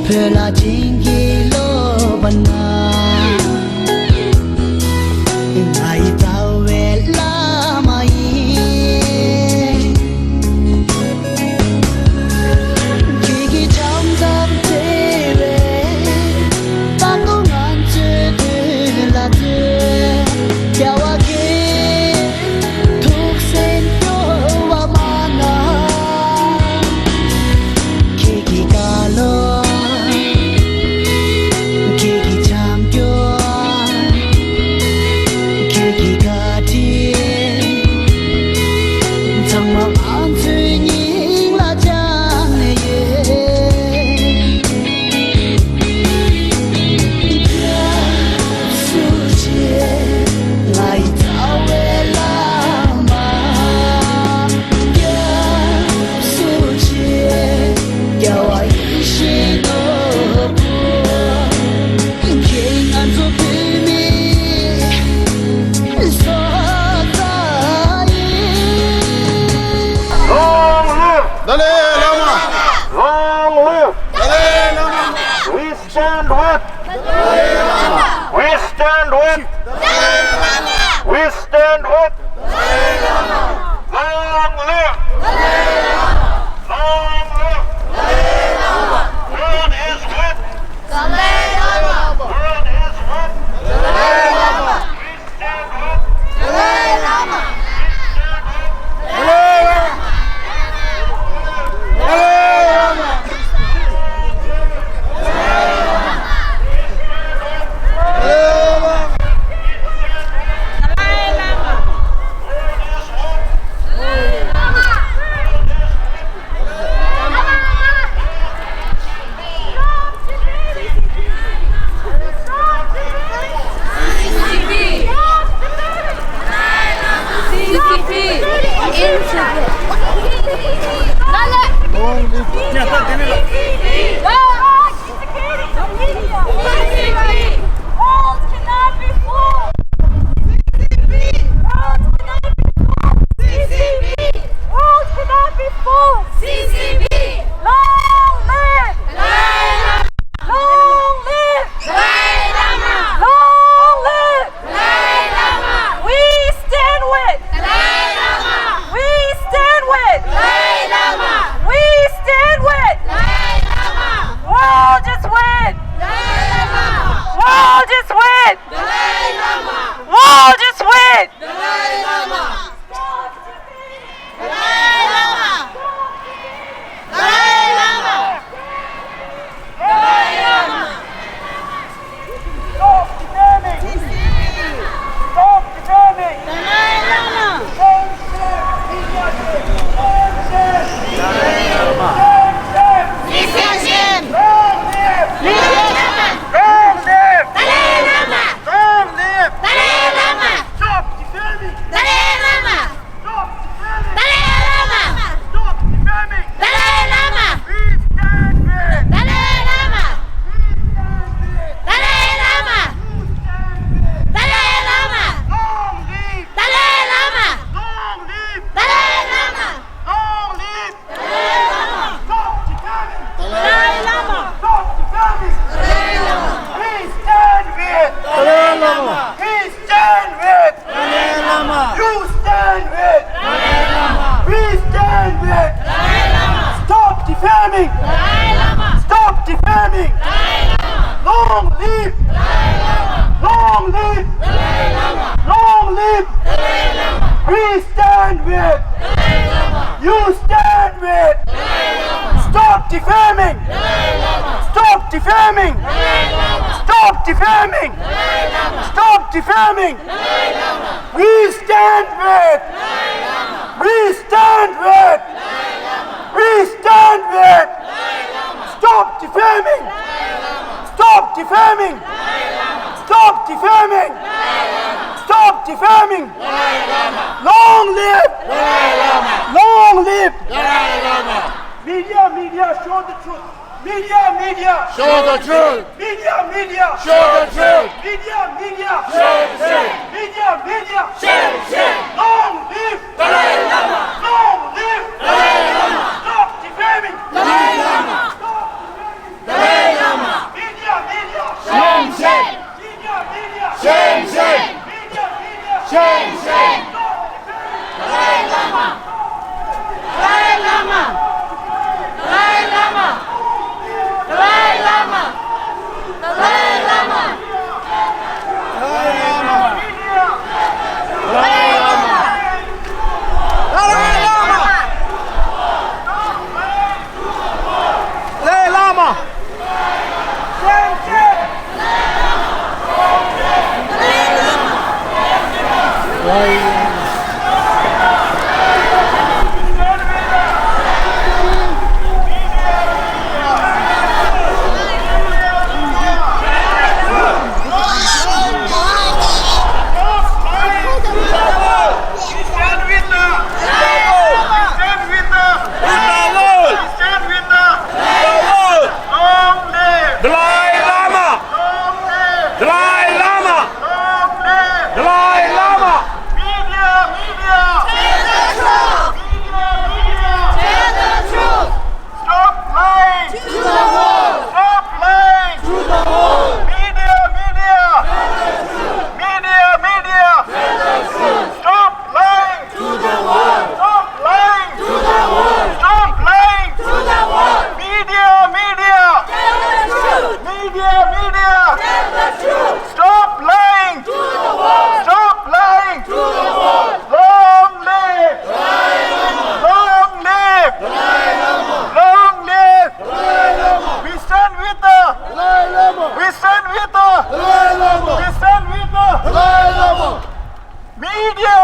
Pela jingi lo bana Nai tawe la mai Kiki cham dam tere Tango ngan che de la te Yawa ke Tuk sen yo wa mana Kiki kalo Stop defaming! Long live! Long live! Long live! We stand with! You stand with! Stop defaming! Stop defaming! Stop defaming! Stop defaming! We stand with! We stand with! We stand with! Stop defaming! Stop defaming! Stop defaming! Stop defaming! Long live! Long live! Media, show the truth! Media, show the truth! Media, show the truth! Media, show the truth! Media, share the truth! long live! Dalai Lama! Long live! Dalai Lama! Stop defaming! Dalai Lama! Dalai Lama! Lama! Dalai Lama! Dalai Lama! Dalai Lama! Dalai Lama! Dalai Lama! Dalai Lama! Dalai Lama! Chen Chen! Dalai Lama! Dalai Lama! Dalai Lama! Tell the truth! Stop lying! To the world! Stop lying! To the world! Media! Stop lying! To the world! Stop lying! To the world! Stop lying! To the world! Media! Tell the truth! Media! Tell the truth! Stop lying! To the world! Stop lying! To the world! Long live! Long live! Long live! We stand with the! We stand with the! We stand with the! Media!